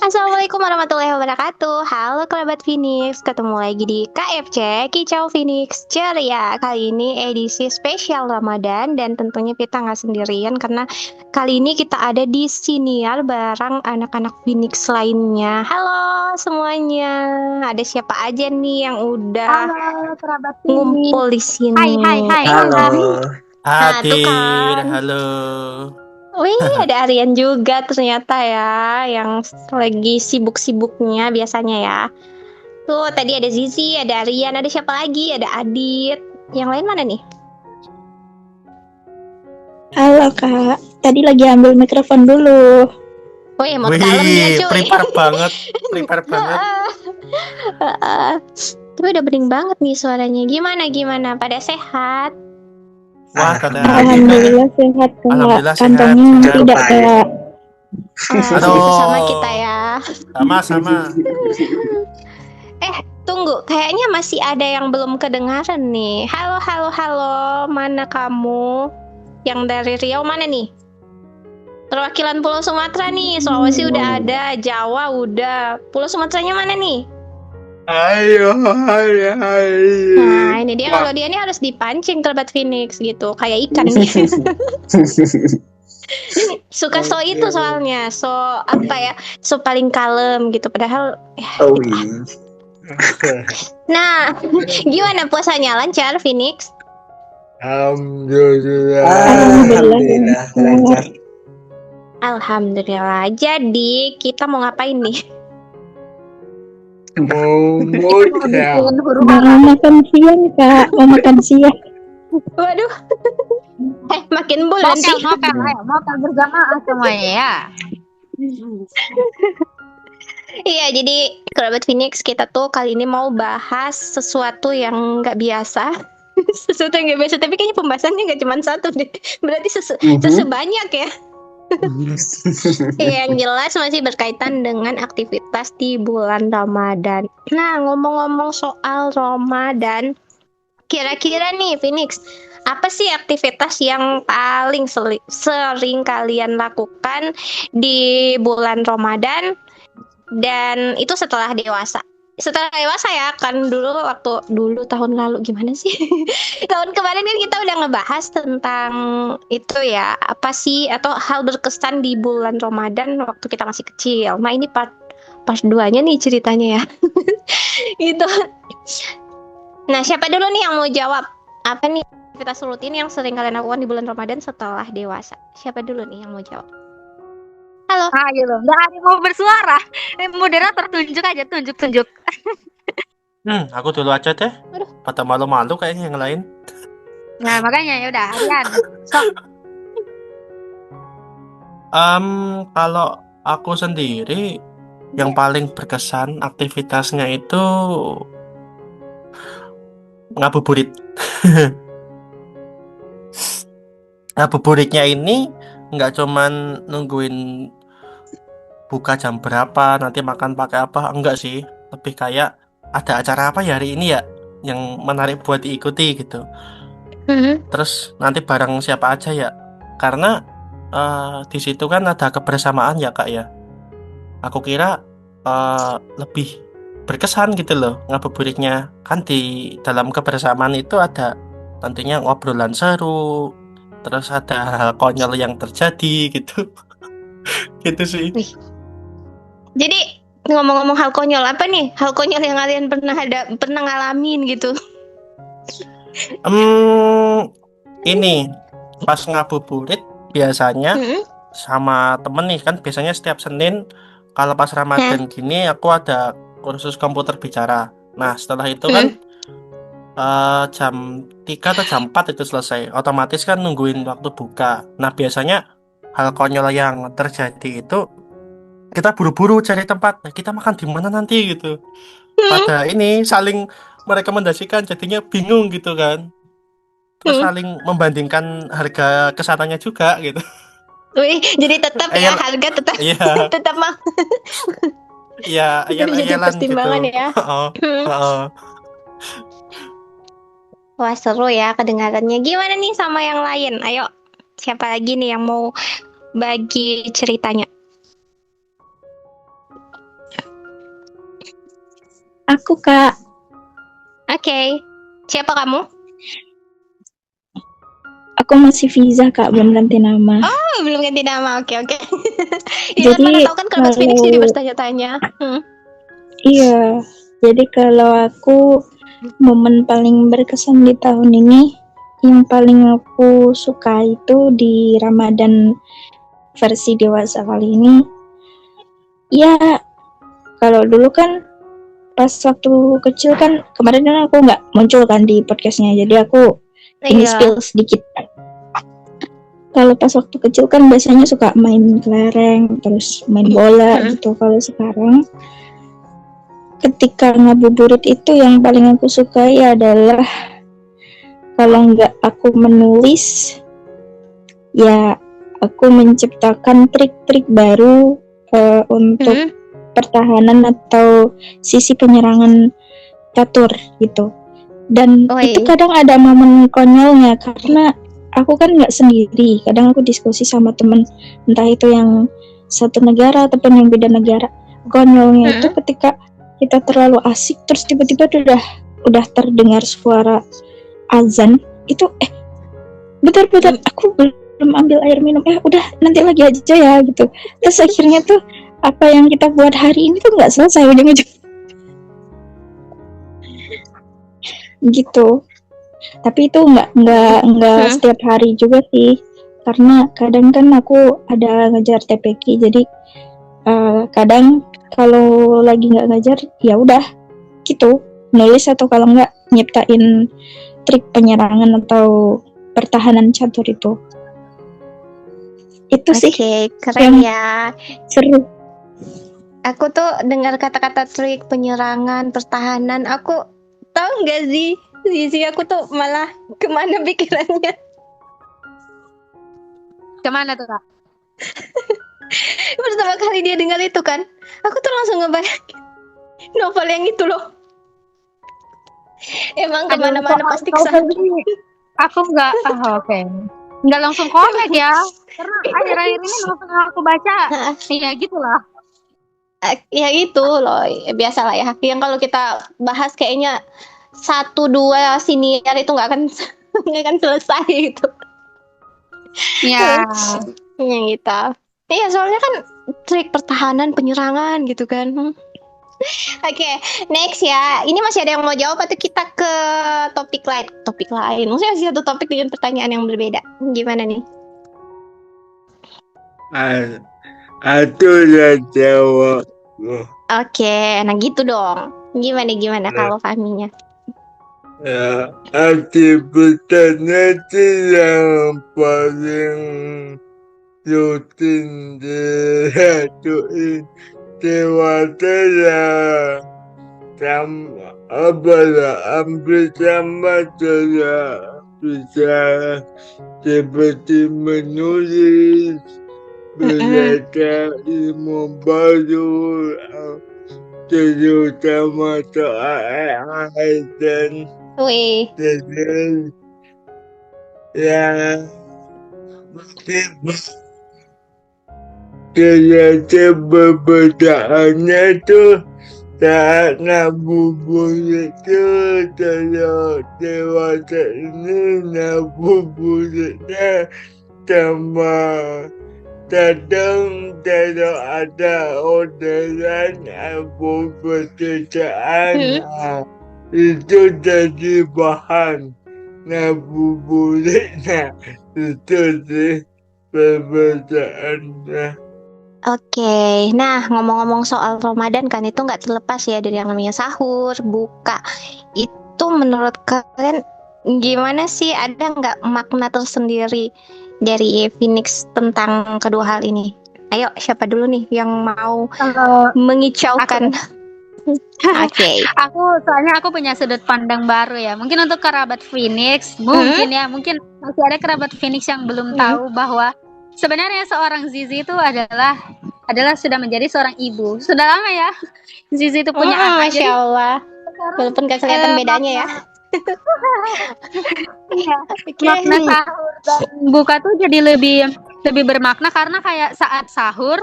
Assalamualaikum warahmatullahi wabarakatuh. Halo kerabat Phoenix, ketemu lagi di KFC Kicau Phoenix Ceria. Kali ini edisi spesial Ramadan dan tentunya kita nggak sendirian karena kali ini kita ada di siniar bareng anak-anak Phoenix lainnya. Halo semuanya, ada siapa aja nih yang udah Halo kerabat Phoenix. ngumpul di Hai hai sini? hai. Halo, Nah tuh Hadir, kan. halo. Wih, ada Aryan juga ternyata ya, yang lagi sibuk-sibuknya biasanya ya. Tuh, tadi ada Zizi, ada Aryan, ada siapa lagi? Ada Adit. Yang lain mana nih? halo Kak. Tadi lagi ambil mikrofon dulu. Oh ya, mau kalem dia Wih, cuy. prepare banget, prepare banget. Tapi udah bening banget nih suaranya. Gimana? Pada sehat? Wah, kada. Alhamdulillah sehat Kak. Alhamdulillah sehat, Kantongnya sehat. tidak Kak. Aduh. Sama kita ya. Sama-sama. Tunggu, kayaknya masih ada yang belum kedengaran nih. Halo. Mana kamu? Yang dari Riau mana nih? Perwakilan Pulau Sumatera nih. Sulawesi udah ada, Jawa udah. Pulau Sumateranya mana nih? Ayo. Nah, ini dia, kalau dia nih harus dipancing kerabat Phoenix gitu, kayak ikan nih. Suka so itu soalnya, so apa ya, so paling kalem gitu. Padahal ya, Oh gitu. iya. Nah, gimana puasanya, lancar Phoenix? Alhamdulillah. Alhamdulillah lancar. Alhamdulillah. Jadi kita mau ngapain nih? Mau Bikin huru Mau hara. makan siang Kak. Mau makan siang. Waduh, makin bulan sih. Mokel, ayo mokel berjamaah semuanya ya. Iya, jadi kerabat Phoenix kita tuh kali ini mau bahas sesuatu yang nggak biasa. Sesuatu yang nggak biasa, tapi kayaknya pembahasannya nggak cuma satu deh. Berarti sebanyak ya. Yang jelas masih berkaitan dengan aktivitas di bulan Ramadan. Nah, ngomong-ngomong soal Ramadan, kira-kira nih Phoenix, apa sih aktivitas yang paling sering kalian lakukan di bulan Ramadan? Dan itu setelah dewasa. Setelah dewasa ya, kan dulu tahun lalu gimana sih? Tahun kemarin kan kita udah ngebahas tentang itu ya, apa sih atau hal berkesan di bulan Ramadan waktu kita masih kecil. Nah, ini part 2-nya nih ceritanya ya. Gitu. Nah, siapa dulu nih yang mau jawab? Apa nih aktivitas rutin yang sering kalian lakukan di bulan Ramadan setelah dewasa? Siapa dulu nih yang mau jawab? Halo. Ayo loh, nggak ada yang mau bersuara. Moderator tunjuk aja, tunjuk. Aku dulu aja deh. Aduh. Pada malu-malu kayaknya yang lain. Nah makanya ya udah, Aryan. Sok. Kalau aku sendiri yang paling berkesan aktivitasnya itu ngabuburit. Ngabuburitnya ini nggak cuman nungguin buka jam berapa, nanti makan pakai apa, enggak sih. Lebih kayak ada acara apa ya hari ini ya yang menarik buat diikuti gitu. Terus nanti bareng siapa aja ya. Karena di situ kan ada kebersamaan ya Kak ya. Aku kira lebih berkesan gitu loh ngabuburitnya. Kan di dalam kebersamaan itu ada tentunya ngobrolan seru, terus ada hal konyol yang terjadi gitu. Gitu sih. Jadi ngomong-ngomong hal konyol, apa nih hal konyol yang kalian pernah ngalamin gitu? Ini pas ngabuburit biasanya Mm-mm. sama temen nih kan, biasanya setiap Senin kalau pas Ramadan gini aku ada kursus komputer bicara. Nah setelah itu kan jam 3 atau jam 4 itu selesai, otomatis kan nungguin waktu buka. Nah biasanya hal konyol yang terjadi itu kita buru-buru cari tempat. Nah, kita makan di mana nanti gitu. Pada ini saling merekomendasikan, jadinya bingung gitu kan. Terus saling membandingkan harga kesananya juga gitu. Wih, jadi tetap ya harga tetap Iya, tetap mah iya, jadi ayel-ayelan gitu. pertimbangan ya. Heeh. Wah, seru ya kedengarannya. Gimana nih sama yang lain? Ayo, siapa lagi nih yang mau bagi ceritanya? Aku Kak, Oke. Siapa kamu? aku masih visa Kak, belum ganti nama. Oh, belum ganti nama. Oke. Ya, Jadi mana tahu kan kerabat Phoenix jadi kalau bertanya-tanya. iya, jadi kalau aku momen paling berkesan di tahun ini, yang paling aku suka itu di Ramadan versi dewasa kali ini. Ya, kalau dulu kan pas waktu kecil kan kemarin kan aku nggak muncul kan di podcastnya, jadi aku ini Iya. spill sedikit. Kalau pas waktu kecil kan biasanya suka main kelereng, terus main bola gitu. Kalau sekarang ketika ngabuburit itu yang paling aku sukai adalah kalau nggak aku menulis, ya aku menciptakan trik-trik baru untuk pertahanan atau sisi penyerangan catur gitu. Dan Oi. itu kadang ada momen konyolnya karena aku kan nggak sendiri. Kadang aku diskusi sama temen, entah itu yang satu negara ataupun yang beda negara. Konyolnya itu ketika kita terlalu asik terus tiba-tiba udah terdengar suara azan itu bentar aku belum ambil air minum, udah nanti lagi aja ya gitu. Terus akhirnya tuh apa yang kita buat hari ini tuh nggak selesai ujung-ujung gitu. Tapi itu nggak setiap hari juga sih, karena kadang kan aku ada ngajar TPQ, jadi kadang kalau lagi nggak ngajar ya udah gitu nulis, atau kalau nggak nyiptain trik penyerangan atau pertahanan catur itu sih Keren yang ya. seru. Aku tuh dengar kata-kata trik penyerangan, pertahanan, aku tahu nggak sih, Zizi aku tuh malah kemana pikirannya. Kemana tuh Kak? Pertama kali dia dengar itu kan, aku tuh langsung ngebayangin novel yang itu loh. Emang kemana-mana pasti kesana. Aku nggak, nggak langsung connect ya, karena akhir-akhir ini langsung aku baca, ya gitulah. Ya itu loh, biasa lah ya. Yang kalau kita bahas kayaknya 1-2 siniar itu nggak akan selesai gitu. Ya. Yang kita. Iya, soalnya kan trik pertahanan, penyerangan gitu kan. Oke, next ya. Ini masih ada yang mau jawab atau kita ke topik lain? Topik lain. Maksudnya masih satu topik dengan pertanyaan yang berbeda. Gimana nih? Aku udah jawab. Oke, nah gitu dong. Gimana kalau Fahminya? Ya, aktivitasnya sih yang paling rutin dilakuin dewasa ya hampir sama saja, bisa seperti menulis, belajar ilmu baru, terutama soal AI dan Wih, ya ternyata perbedaannya tuh saat ngabuburit itu kalau dewasa ini ngabuburitnya sama kadang kalau ada orderan atau pekerjaan itu jadi bahan ngabuburitnya, itu sih perbedaannya. oke. Nah, ngomong-ngomong soal Ramadan kan itu nggak terlepas ya dari yang namanya sahur, buka. Itu menurut kalian gimana sih? Ada nggak makna tersendiri dari Phoenix tentang kedua hal ini? Ayo, siapa dulu nih yang mau mengicaukan? Oke. Soalnya aku punya sudut pandang baru ya. Mungkin untuk kerabat Phoenix, mungkin masih ada kerabat Phoenix yang belum tahu bahwa sebenarnya seorang Zizi itu adalah sudah menjadi seorang ibu. Sudah lama ya Zizi itu punya anak. Masya Allah. Walaupun gak kelihatan bedanya ya. Makna sahur dan buka tuh jadi lebih bermakna karena kayak saat sahur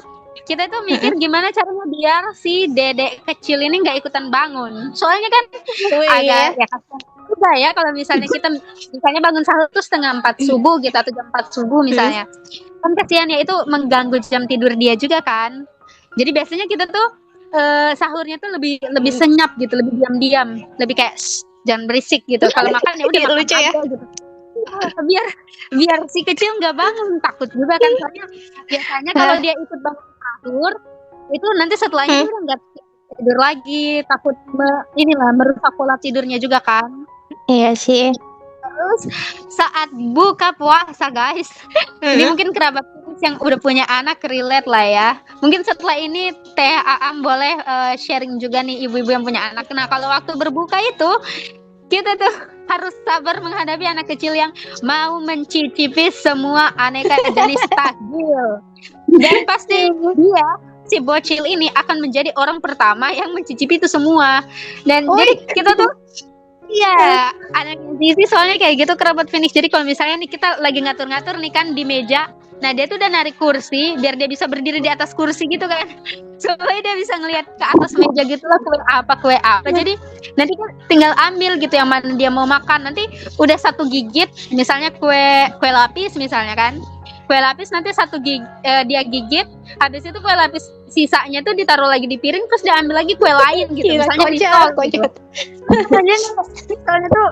kita tuh mikir gimana caranya biar si dedek kecil ini nggak ikutan bangun. Soalnya kan agak ya kasihan juga ya kalau misalnya kita misalnya bangun sahur tuh 3:30 subuh gitu atau jam 4 subuh misalnya. Kan kasihan ya, itu mengganggu jam tidur dia juga kan. Jadi biasanya kita tuh sahurnya tuh lebih senyap gitu, lebih diam-diam, lebih kayak jangan berisik gitu. Kalau makan ya udah makan Lucu ya. aja gitu. Biar si kecil nggak bangun, takut juga kan, soalnya biasanya kalau dia ikut bangun sahur itu nanti setelahnya dia udah nggak tidur lagi, takut merusak pola tidurnya juga kan. Iya sih. Terus saat buka puasa guys, ini mungkin kerabat yang udah punya anak relate lah ya. Mungkin setelah ini Teh Aam boleh sharing juga nih ibu-ibu yang punya anak. Nah kalau waktu berbuka itu kita tuh harus sabar menghadapi anak kecil yang mau mencicipi semua aneka jenis takjil. Dan pasti dia, si bocil ini akan menjadi orang pertama yang mencicipi itu semua. Dan jadi kita tuh iya, anak Zizi soalnya kayak gitu kerabat Phoenix. Jadi kalau misalnya nih kita lagi ngatur-ngatur nih kan di meja, nah dia tuh udah narik kursi biar dia bisa berdiri di atas kursi gitu kan. Supaya dia bisa ngelihat ke atas meja gitu lah, kue apa. Jadi nanti kan tinggal ambil gitu yang mana dia mau makan. Nanti udah satu gigit, misalnya kue lapis misalnya kan. Kue lapis nanti dia gigit, habis itu kue lapis sisanya tuh ditaruh lagi di piring, terus dia ambil lagi kue lain gitu. Gila, Misalnya kocak. gitu. Soalnya tuh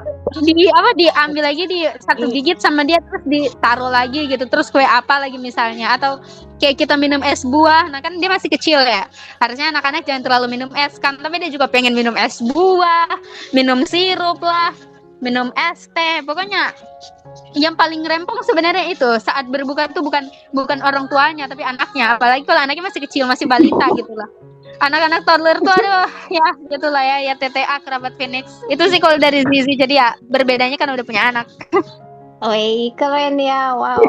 diambil lagi di satu gigit sama dia, terus ditaruh lagi gitu, terus kue apa lagi misalnya, atau kayak kita minum es buah, nah kan dia masih kecil ya, harusnya anak-anak jangan terlalu minum es kan, tapi dia juga pengen minum es buah, minum sirup lah, minum es teh, pokoknya yang paling rempong sebenarnya itu saat berbuka tuh bukan orang tuanya tapi anaknya, apalagi kalau anaknya masih kecil, masih balita gitu lah. Anak-anak toddler tuh aduh ya gitulah ya TTA kerabat Phoenix. Itu sih kalau dari Zizi, jadi ya berbedanya kan udah punya anak. Woi, keren ya. Wow.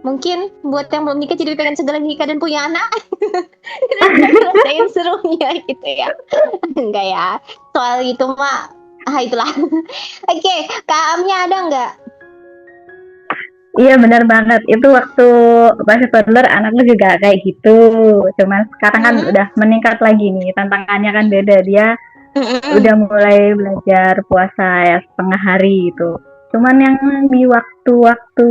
Mungkin buat yang belum nikah jadi pengen segera nikah dan punya anak. Rasain serunya gitu ya. Enggak ya. Soal itu mah itulah. Oke, Kak Amnya ada enggak? Iya benar banget, itu waktu pas toddler anakku juga kayak gitu, cuman sekarang kan udah meningkat lagi nih, tantangannya kan beda, dia udah mulai belajar puasa ya setengah hari itu. Cuman yang di waktu-waktu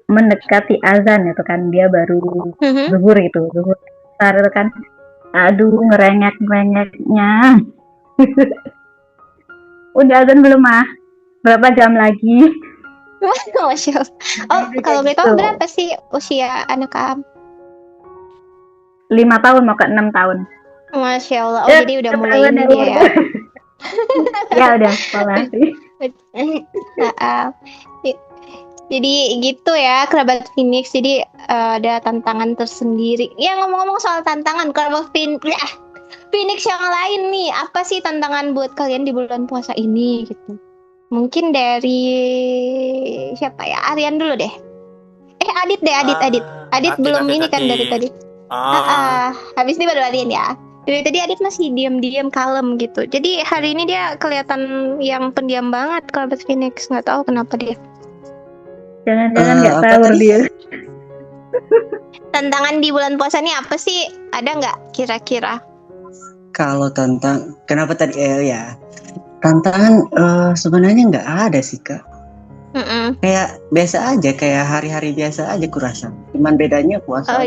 mendekati azan itu kan dia baru zuhur besar itu kan, aduh ngerengek-ngerengeknya. Udah azan belum mah? Berapa jam lagi? Masya Allah. Oh, kalau boleh tahu berapa sih usia anak Am? 5 tahun mau ke 6 tahun. Masya Allah. Oh, jadi udah mulai ini dia ya. Ya udah sekolah sih. Jadi gitu ya kerabat Phoenix. Jadi ada tantangan tersendiri. Ya ngomong-ngomong soal tantangan kerabat Phoenix yang lain nih, apa sih tantangan buat kalian di bulan puasa ini gitu? Mungkin dari siapa ya? Aryan dulu deh. Adit deh, Adit belum ini kan dari tadi. Habis ini baru Aryan ya. Dari tadi Adit masih diam-diam kalem gitu. Jadi hari ini dia kelihatan yang pendiam banget kalau Phoenix, nggak tahu kenapa dia. Jangan-jangan nggak sahur dia. Tantangan di bulan puasa ini apa sih? Ada nggak kira-kira? Kalau kenapa tadi ya? Tantangan sebenarnya nggak ada sih Kak. Kayak biasa aja, kayak hari-hari biasa aja kurasa. Cuman bedanya puasa.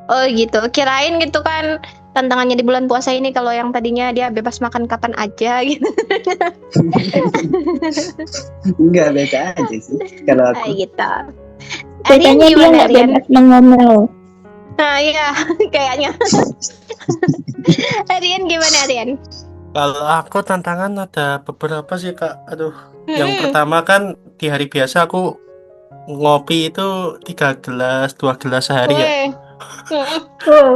Oh gitu. Kirain gitu kan tantangannya di bulan puasa ini, kalau yang tadinya dia bebas makan kapan aja gitu. Enggak, biasa aja sih kalau aku. Gitu. Katanya dia nggak bebas mengomel. Nah iya kayaknya. Aryan gimana Aryan? Kalau aku tantangan ada beberapa sih Kak. Aduh, yang pertama kan di hari biasa aku ngopi itu 3 gelas, 2 gelas sehari ya.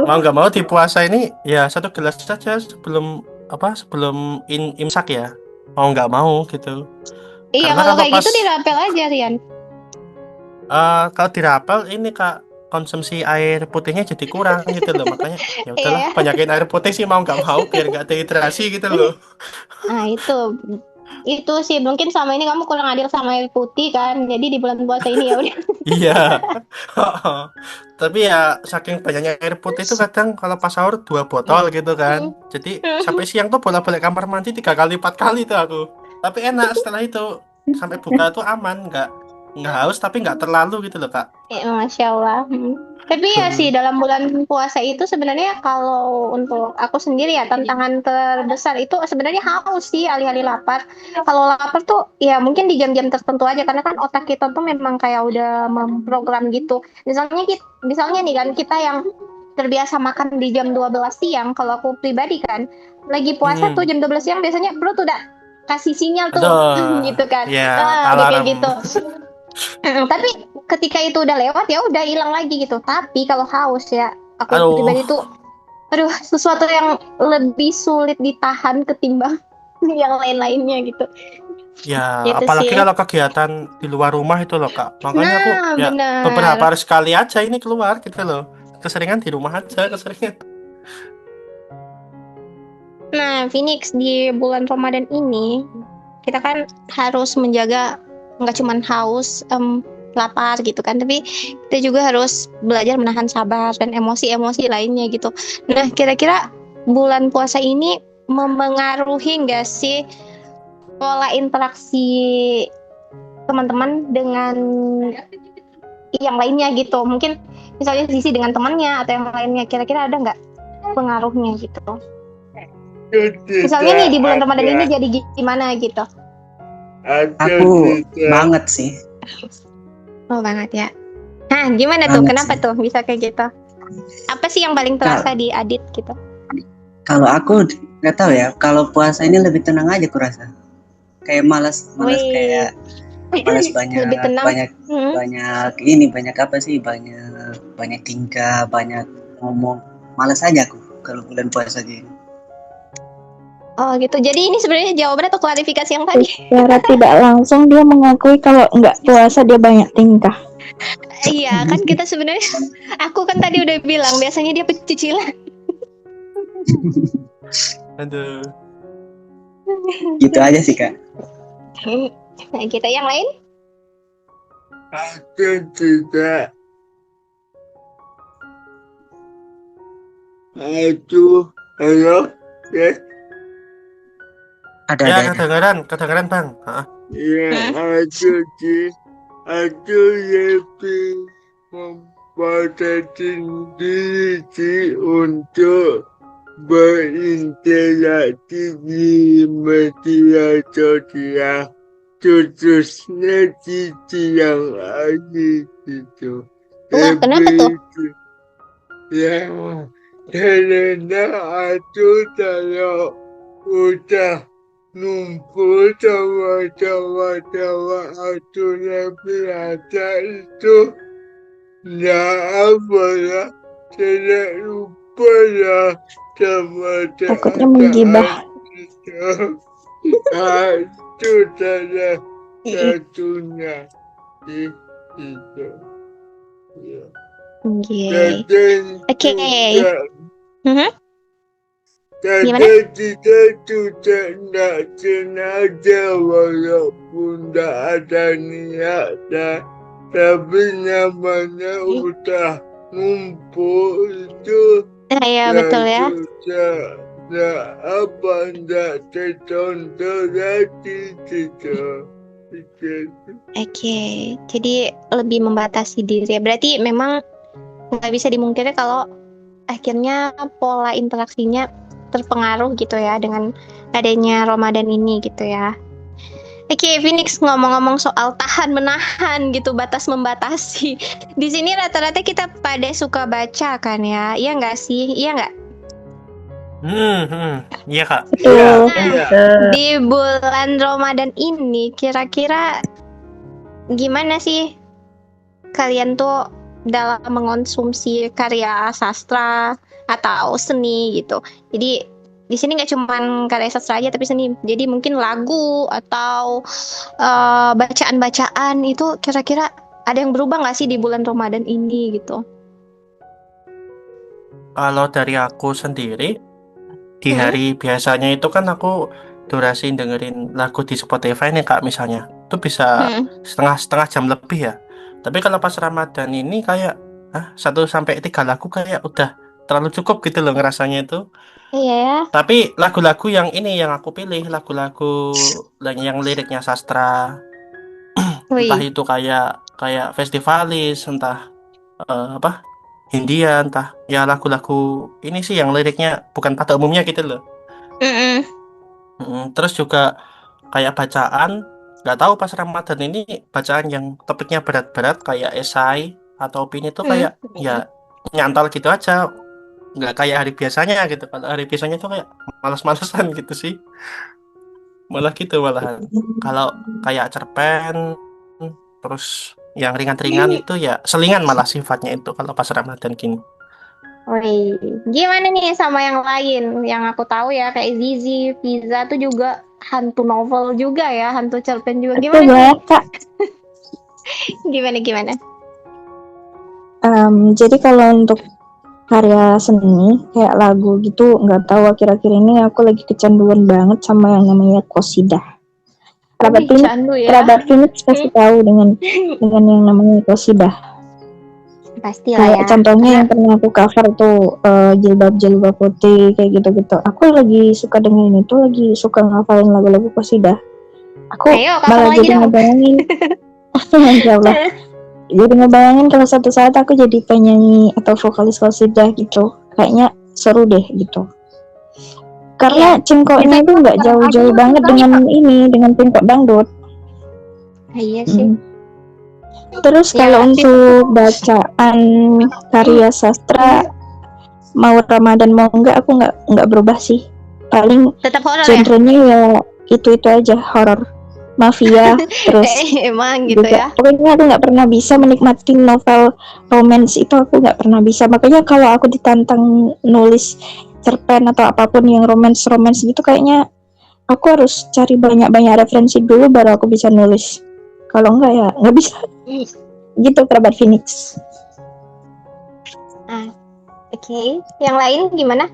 Mau nggak mau di puasa ini ya 1 gelas saja sebelum imsak ya. Mau nggak mau gitu. Iya, kalau kayak gitu dirapel aja Rian. Kalau dirapel ini Kak, konsumsi air putihnya jadi kurang gitu loh, makanya ya udahlah banyakin air putih sih mau nggak mau biar nggak dehidrasi gitu loh. Nah itu itu sih mungkin selama ini kamu kurang adil sama air putih kan. Jadi di bulan puasa ini ya udah. Iya. Tapi ya saking banyaknya air putih itu kadang kalau pas sahur 2 botol gitu kan. Jadi sampai siang tuh bolak-balik kamar mandi 3 kali 4 kali tuh aku. Tapi enak setelah itu sampai buka tuh aman, nggak haus tapi nggak terlalu gitu loh Kak. Masya Allah. Tapi ya sih dalam bulan puasa itu sebenarnya kalau untuk aku sendiri ya tantangan terbesar itu sebenarnya haus sih alih-alih lapar. Kalau lapar tuh ya mungkin di jam-jam tertentu aja karena kan otak kita tuh memang kayak udah memprogram gitu. Misalnya nih kan kita yang terbiasa makan di jam 12 siang, kalau aku pribadi kan lagi puasa tuh jam 12 siang biasanya perut udah kasih sinyal tuh Aduh, gitu kan. ya Kayak alarm. gitu. Tapi ketika itu udah lewat ya udah hilang lagi gitu. Tapi kalau haus ya aku Aduh, pribadi tuh aduh sesuatu yang lebih sulit ditahan ketimbang yang lain-lainnya gitu. ya Gitu apalagi sih. kalau kegiatan di luar rumah itu loh Kak. Makanya aku Nah, ya benar. beberapa hari sekali aja ini keluar gitu loh. Keseringan di rumah aja, keseringan. Nah, Phoenix di bulan Ramadan ini kita kan harus menjaga nggak cuman haus, lapar gitu kan, tapi kita juga harus belajar menahan sabar dan emosi-emosi lainnya gitu. Nah, kira-kira bulan puasa ini memengaruhi nggak sih pola interaksi teman-teman dengan yang lainnya gitu? Mungkin misalnya sisi dengan temannya atau yang lainnya, kira-kira ada nggak pengaruhnya gitu? Misalnya nih di bulan Ramadan ini jadi gimana gitu? Aku banget sih. Oh banget ya. Nah gimana tuh? Banget Kenapa sih. tuh bisa kayak gitu? Apa sih yang paling terasa di Adit gitu? Kalau aku nggak tahu ya, kalau puasa ini lebih tenang aja kurasa. Kayak malas Wih. kayak malas Lebih tenang. banyak apa sih, banyak tingkah, banyak ngomong. Malas aja aku kalau bulan puasa gini. Oh gitu. Jadi ini sebenarnya jawaban atau klarifikasi yang tadi? Secara tidak langsung dia mengakui kalau nggak puasa dia banyak tingkah. Iya kan kita sebenarnya. Aku kan tadi udah bilang biasanya dia pecicilan. Aduh. Gitu aja sih Kak. Nah kita yang lain? Aku tidak. Aku, halo, ya, Ada. Ya kedengeran Bang. ya, aku lebih membatasi diri sih untuk berinteraksi di media sosial, khususnya di siang hari gitu. Wah kenapa tuh? Ya, karena aku kalau udah numpuk sama aku yang biasa itu nggak apa ya, tidak lupa ya sama Takutnya menggibah. itu. Itu salah satunya itu. Ya. Oke. Karena kita juga tidak sengaja walaupun tidak ada niatnya, tapi namanya udah ngumpul itu. Iya betul ya. Tidak tercontoh lagi gitu. Oke, jadi lebih membatasi diri. Berarti memang nggak bisa dimungkiri kalau akhirnya pola interaksinya terpengaruh gitu ya dengan adanya Ramadan ini gitu ya. Oke, Phoenix ngomong-ngomong soal tahan menahan gitu, batas membatasi. Di sini rata-rata kita pada suka baca kan ya, iya nggak sih? Iya nggak? Iya Kak. Betul. Di bulan Ramadan ini kira-kira gimana sih kalian tuh dalam mengonsumsi karya sastra atau seni gitu? Jadi di sini nggak cuma karya sastra aja tapi seni. Jadi mungkin lagu atau bacaan-bacaan itu kira-kira ada yang berubah nggak sih di bulan Ramadan ini gitu? Kalau dari aku sendiri di hari biasanya itu kan aku durasi dengerin lagu di Spotify nih Kak misalnya, itu bisa setengah jam lebih ya. Tapi kalau pas Ramadan ini kayak 1 sampai 3 lagu kayak udah terlalu cukup gitu loh ngerasanya itu. Iya ya. Tapi lagu-lagu yang ini yang aku pilih lagu-lagu yang liriknya sastra, entah Wih. itu kayak festivalis, entah apa Hindia, entah ya lagu-lagu ini sih yang liriknya bukan pada umumnya gitu loh. Terus juga kayak bacaan, nggak tahu pas Ramadan ini bacaan yang topiknya berat-berat kayak esai atau opini tuh kayak ya nyantal gitu aja, nggak kayak hari biasanya gitu. Kalau hari biasanya tuh kayak malas-malesan gitu sih, malah gitu malahan. Kalau kayak cerpen, terus yang ringan-ringan itu ya selingan malah sifatnya itu kalau pas Ramadan gini. Wih, gimana nih sama yang lain? Yang aku tahu ya kayak Zizi, Fiza tuh juga hantu novel juga ya, hantu cerpen juga. Itu Gimana nih? banget Kak. Gimana? Jadi kalau untuk karya seni kayak lagu gitu, nggak tahu akhir-akhir ini aku lagi kecanduan banget sama yang namanya qosidah. Kerabat Phoenix pasti tahu dengan yang namanya qosidah. Pastilah Kayak ya. contohnya yang pernah aku cover tuh jilbab putih kayak gitu-gitu. Aku lagi suka dengerin itu, lagi suka ngafalin lagu-lagu qosidah. Aku Ayo, malah lagi jadi dong. ngebayangin. Masya Allah. Jadi ngebayangin kalau suatu saat aku jadi penyanyi atau vokalis qosidah gitu. Kayaknya seru deh gitu. Karena cengkoknya itu nggak jauh-jauh banget dengan cengkok dangdut. Iya sih. Terus kalau untuk bacaan karya sastra mau Ramadan mau enggak, aku nggak berubah sih. Paling tetap horor genrenya ya itu aja, horor, mafia, terus emang gitu juga, ya. Pokoknya aku nggak pernah bisa menikmati novel romance itu, aku nggak pernah bisa. Makanya kalau aku ditantang nulis cerpen atau apapun yang romance gitu, kayaknya aku harus cari banyak referensi dulu baru aku bisa nulis. Kalau enggak ya nggak bisa. Gitu kerabat Phoenix. Oke. Yang lain gimana?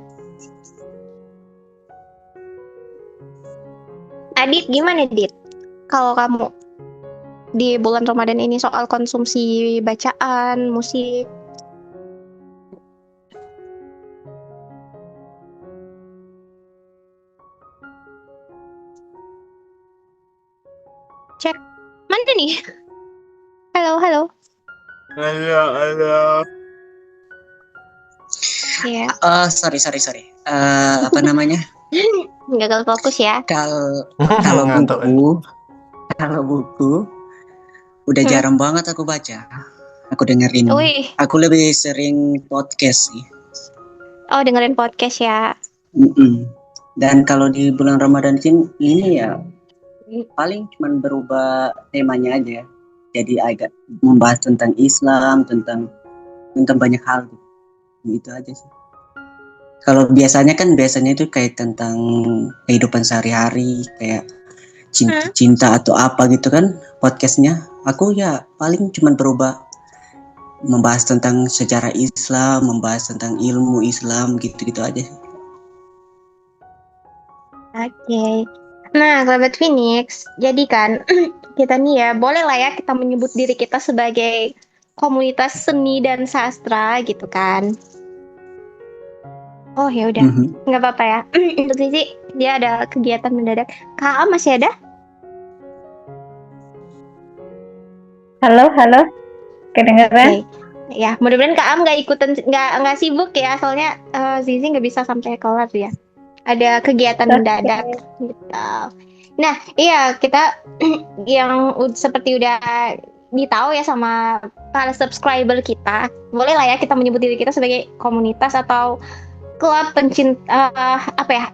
Adit gimana Dit? Kalau kamu di bulan Ramadan ini soal konsumsi bacaan, musik? Cek. Mana nih? Halo. Halo. Iya. Sorry. Apa namanya? Gagal fokus ya. Kalau buku udah jarang banget aku baca. Aku dengerin. Aku lebih sering podcast sih. Oh, dengerin podcast ya. Dan kalau di bulan Ramadan ini ya paling cuman berubah temanya aja. Jadi agak membahas tentang Islam, tentang banyak hal gitu aja sih. Kalau biasanya itu kayak tentang kehidupan sehari-hari, kayak cinta atau apa gitu kan podcastnya. Aku ya paling cuman berubah membahas tentang sejarah Islam, membahas tentang ilmu Islam gitu-gitu aja sih. Oke. Nah, kerabat Phoenix, jadi kan kita nih ya, boleh lah ya kita menyebut diri kita sebagai komunitas seni dan sastra gitu kan. Oh ya udah, nggak apa-apa ya. Untuk Zizi, dia ada kegiatan mendadak. Kak masih ada? Halo, kedengeran? Ya, mudah-mudahan Kak nggak ikutan, nggak sibuk ya, soalnya Zizi nggak bisa sampai kelar ya. Ada kegiatan mendadak gitu. Nah, iya kita yang seperti udah ditahu ya sama para subscriber kita, boleh lah ya kita menyebut diri kita sebagai komunitas atau klub pencinta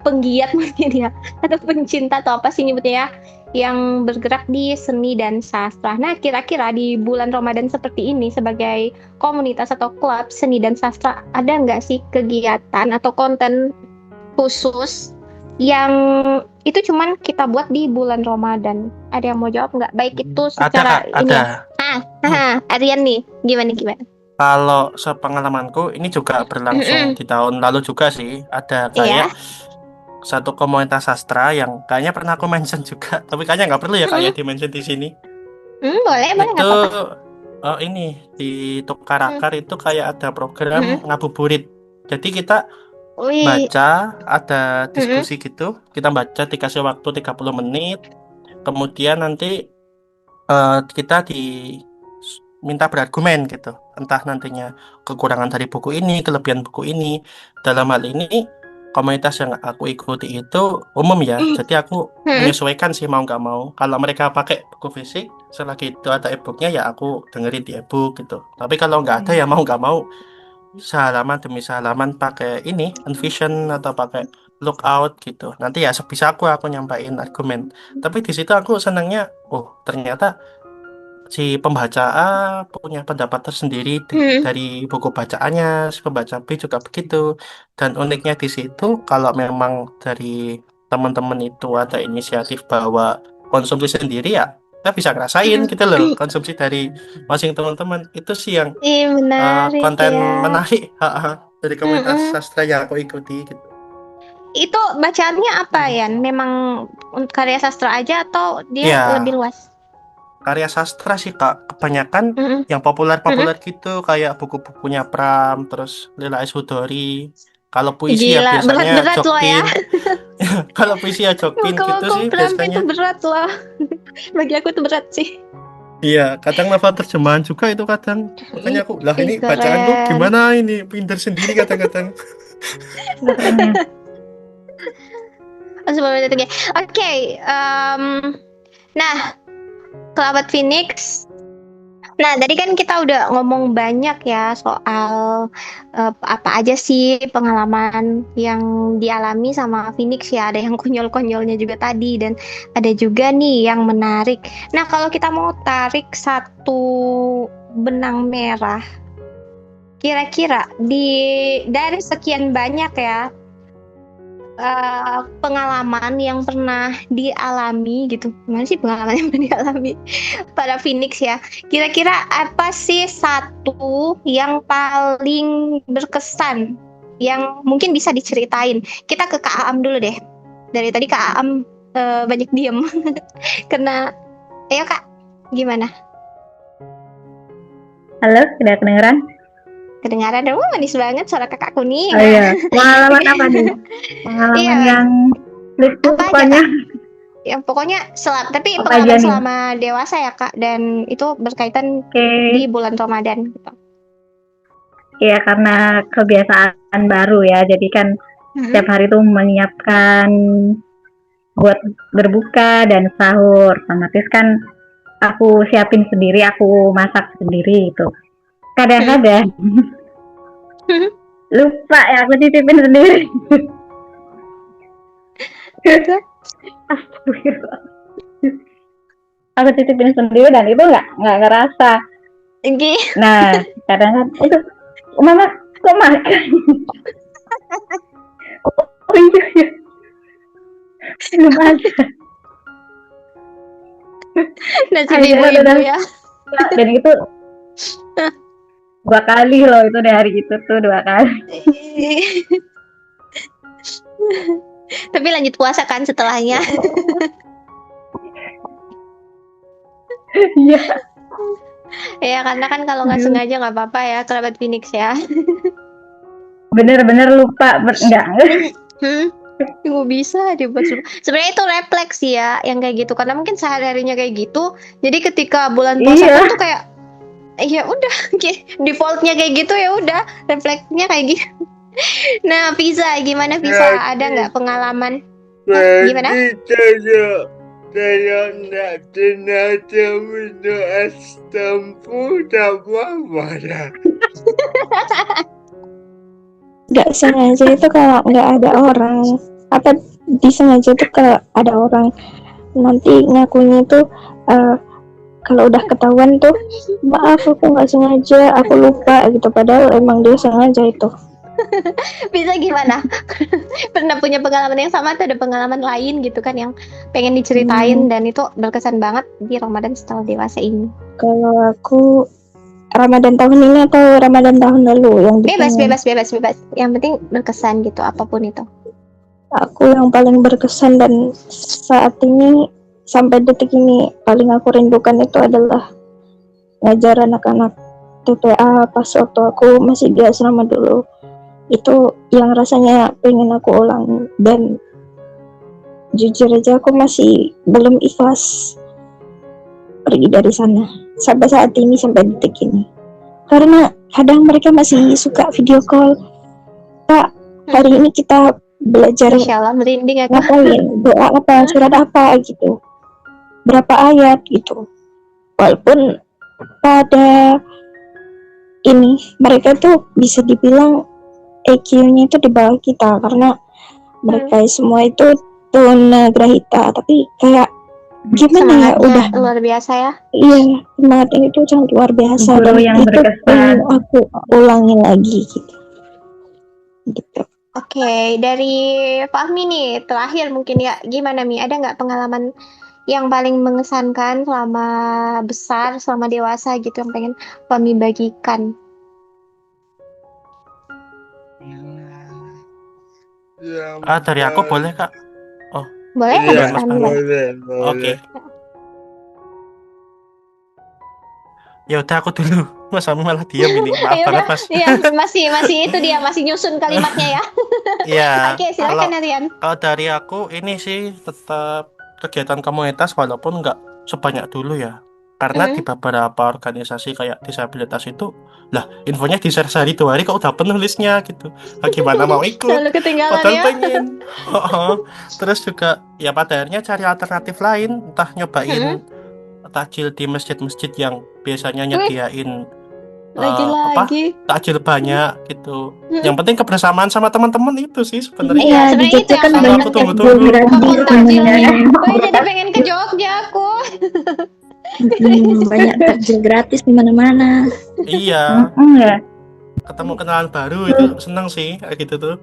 penggiat mungkin ya, atau pencinta atau apa sih nyebutnya ya, yang bergerak di seni dan sastra. Nah, kira-kira di bulan Ramadan seperti ini sebagai komunitas atau klub seni dan sastra, ada nggak sih kegiatan atau konten khusus yang itu cuman kita buat di bulan Ramadan? Ada yang mau jawab nggak? Baik itu secara ada. Aryan nih, gimana? Kalau sepengalamanku ini juga berlangsung di tahun lalu juga sih. Ada kayak satu komunitas sastra yang kayaknya pernah aku mention juga, tapi kayaknya nggak perlu ya kayak di-mention di sini. Boleh nggak Itu apa-apa. ini di Tukarakar itu kayak ada program ngabuburit. Jadi kita Wih. baca, ada diskusi gitu. Kita baca, dikasih waktu 30 menit. Kemudian nanti kita minta berargumen gitu. Entah nantinya kekurangan dari buku ini, kelebihan buku ini. Dalam hal ini komunitas yang aku ikuti itu umum ya. Jadi aku menyesuaikan sih mau nggak mau. Kalau mereka pakai buku fisik, selagi itu ada e-booknya ya aku dengerin di e-book gitu. Tapi kalau nggak ada ya mau nggak mau sehalaman demi sehalaman pakai ini Envision atau pakai Lookout gitu. Nanti ya sebisa aku nyampain argumen. Tapi di situ aku senangnya, ternyata si pembaca A punya pendapat tersendiri dari buku bacaannya, si pembaca B juga begitu. Dan uniknya di situ kalau memang dari teman-teman itu ada inisiatif bahwa konsumsi sendiri ya kita bisa ngerasain gitu loh konsumsi dari masing teman-teman. Itu sih yang Menarik konten ya. menarik dari komunitas sastra yang aku ikuti gitu. Itu bacaannya apa ya? Memang karya sastra aja atau dia lebih luas? Karya sastra sih Kak, kebanyakan yang populer-populer gitu kayak buku-bukunya Pram, terus Lila S. Hudori. Kalau puisi ya biasanya berat loh ya. Kalau puisi ya Jokpin gitu sih Pram biasanya. itu berat loh. Bagi aku itu berat sih. Iya, kadang novel terjemahan juga itu kadang. Makanya aku, ini bacaanku gimana ini, pinter sendiri kadang-kadang. Oke, nah, Kerabat Phoenix. Nah, tadi kan kita udah ngomong banyak ya soal apa aja sih pengalaman yang dialami sama Phoenix ya. Ada yang konyol-konyolnya juga tadi dan ada juga nih yang menarik. Nah, kalau kita mau tarik satu benang merah, kira-kira dari sekian banyak ya pengalaman yang pernah dialami gitu. Gimana sih pengalaman yang pernah dialami para Phoenix ya? Kira-kira apa sih satu yang paling berkesan yang mungkin bisa diceritain? Kita ke Kak Aam dulu deh. Dari tadi Kak Aam banyak diem. Karena ayo Kak, gimana? Halo, sudah kedengeran? Kedengaran, manis banget suara kakakku nih. Oh iya, pengalaman apa nih? Pengalaman yang lucu pokoknya. Yang pokoknya tapi pengalaman selama dewasa ya Kak, dan itu berkaitan di bulan Ramadan gitu. Iya, karena kebiasaan baru ya, jadi kan setiap hari tuh menyiapkan buat berbuka dan sahur. Otomatis kan aku siapin sendiri, aku masak sendiri itu. Kadang-kadang lupa ya aku titipin sendiri. Aku titipin sendiri dan itu nggak ngerasa. Nah, kadang-kadang itu mama kok makan. Oh iya. Belum aja. Nasi ibu-ibu ya. Dan itu 2 kali loh itu dari itu tuh 2 kali. Tapi lanjut puasa kan setelahnya. Iya. Ya karena kan kalau nggak sengaja nggak apa-apa ya Kerabat Phoenix ya. Bener-bener lupa enggak. Nggak bisa dibuat. Sebenarnya itu refleks ya yang kayak gitu karena mungkin sehari-harinya kayak gitu. Jadi ketika bulan puasa kan tuh kayak ya udah defaultnya kayak gitu ya udah refleksnya kayak gitu. Nah, Fiza gimana Fiza? Ada nggak pengalaman? Gimana? Saya nggak sengaja minum es campur apa-apa. Nggak sengaja itu kalau nggak ada orang, apa disengaja itu kalau ada orang. Nanti ngakunya itu kalau udah ketahuan tuh, maaf aku nggak sengaja, aku lupa gitu. Padahal emang dia sengaja itu. Bisa gimana? Pernah punya pengalaman yang sama atau ada pengalaman lain gitu kan yang pengen diceritain dan itu berkesan banget di Ramadan setelah dewasa ini? Kalau aku Ramadan tahun ini atau Ramadan tahun lalu yang bebas. Yang penting berkesan gitu apapun itu. aku yang paling berkesan dan saat ini sampai detik ini paling aku rindukan itu adalah ngajar anak-anak TPA pas waktu aku masih di asrama dulu. Itu yang rasanya pengen aku ulang, dan jujur aja aku masih belum ikhlas pergi dari sana sampai saat ini, sampai detik ini. Karena kadang mereka masih suka video call, Pak, hari ini kita belajar Masya Allah, merinding aku. ngapain, doa apa, surat apa gitu, berapa ayat gitu. Walaupun pada ini mereka tuh bisa dibilang EQ-nya itu di bawah kita, karena mereka semua itu tunagrahita, tapi kayak gimana ya, udah luar biasa ya. iya, semangatnya itu sangat luar biasa. Guru Dan yang itu berkesan. pengen aku ulangi lagi gitu. Oke, dari Fahmi nih terakhir mungkin ya, gimana Mi? Ada nggak pengalaman yang paling mengesankan selama besar, selama dewasa gitu yang pengen Fahmi bagikan? Dari aku boleh Kak? Boleh Iya, Mas Fahmi? boleh. Oke. Ya udah aku dulu. Mas Fahmi malah diam ini. Maaf Ya banget udah, Mas. iya masih itu dia masih nyusun kalimatnya ya. Iya. Oke, silakan Aryan. Kalau dari aku ini sih tetap kegiatan komunitas walaupun nggak sebanyak dulu ya. Karena di beberapa organisasi kayak disabilitas itu, lah infonya di-share sehari 2 hari kok udah penuh listnya gitu. Gimana mau ikut? Selalu ketinggalan Padahal ya. pengen. Terus juga ya pada akhirnya cari alternatif lain, entah nyobain takjil di masjid-masjid yang biasanya nyediain Lagi-lagi. takjil banyak gitu. Yang penting kebersamaan sama teman-teman itu sih sebenarnya. Iya, di sebenarnya itu Jogja yang kan paling banyak aku tunggu-tunggu. takjil gratis Ngomong takjil nih. teman-teman. Gue jadi pengen ke Jogja aku. Banyak takjil gratis di mana-mana. Iya, Ya. ketemu kenalan baru itu seneng sih kayak gitu tuh.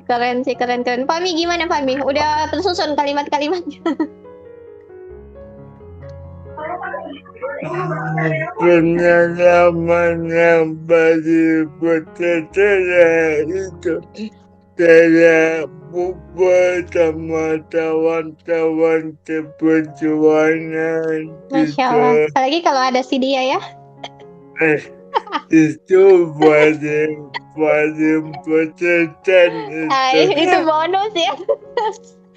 Keren sih, keren. Fahmi gimana Fahmi? Udah tersusun kalimat-kalimatnya? Pengalaman yang paling bersejarah itu saya bersama kawan-kawan seperjuangan Masya Allah. Apalagi kalau ada si dia ya. itu paling berkesan Itu bonus ya.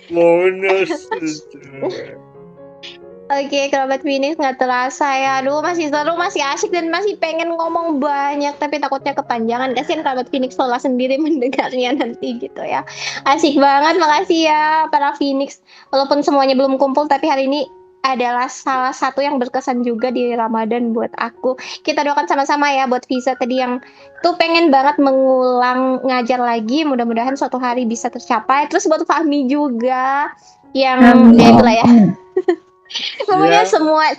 bonus itu. Oke, kerabat Phoenix nggak terasa ya. Aduh, masih seru, masih asik dan masih pengen ngomong banyak, tapi takutnya kepanjangan. Kasian kerabat Phoenix Sola sendiri mendengarnya nanti gitu ya. Asik banget, makasih ya para Phoenix. Walaupun semuanya belum kumpul, tapi hari ini adalah salah satu yang berkesan juga di Ramadan buat aku. Kita doakan sama-sama ya buat Visa tadi yang tuh pengen banget mengulang ngajar lagi. Mudah-mudahan suatu hari bisa tercapai. Terus buat Fahmi juga yang ya itulah ya. Pokoknya semua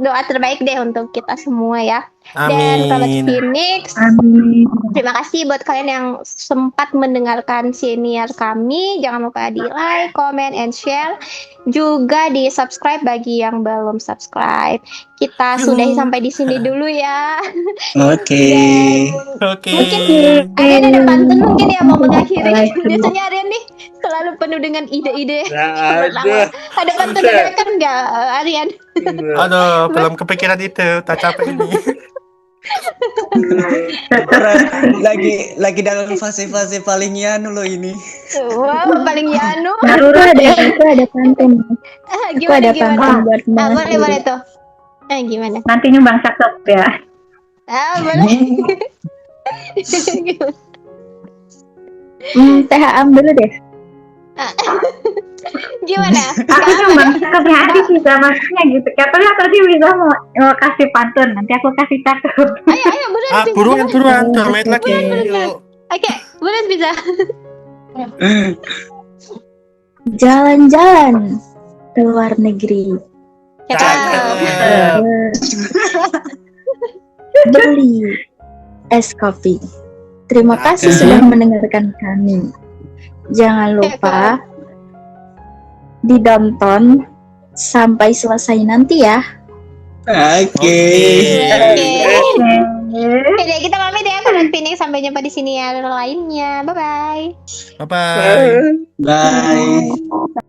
doa terbaik deh untuk kita semua ya. Dan kerabat Amin. Phoenix, terima kasih buat kalian yang sempat mendengarkan senior kami. Jangan lupa di like, comment, and share. Juga di subscribe bagi yang belum subscribe. Kita sudahi sampai di sini dulu ya. Oke. Oke. Mungkin Aryan ada pantun mungkin ya mau mengakhiri. Biasanya Aryan nih selalu penuh dengan ide-ide. Ada. Ada pantun dadakan nggak Aryan? Aduh, belum kepikiran itu. Tak capek ini. lagi dalam fase-fase paling yanu loh ini. Wow, paling Yanu. Aku ada pantun. Aku ada Gimana? pantun buat Boleh tuh. Gimana? Nanti nyumbang cakep ya. Boleh. THM dulu deh. Gimana? Aku nyumbang cakepnya aja bisa maksudnya gitu. Katanya tadi bisa mau kasih pantun, nanti aku kasih cakep. Ayo buruan. Buruan. 2 menit lagi. Yuk. Oke, buruan bisa. Jalan-jalan ke luar negeri. Cakep. Beli es kopi. Terima kasih sudah mendengarkan kami. Jangan lupa ditonton sampai selesai nanti ya. Oke. Oke, deh, kita pamit ya. dan Phoenix, sampai jumpa di sini ya lainnya. Bye bye. Bye bye. Bye.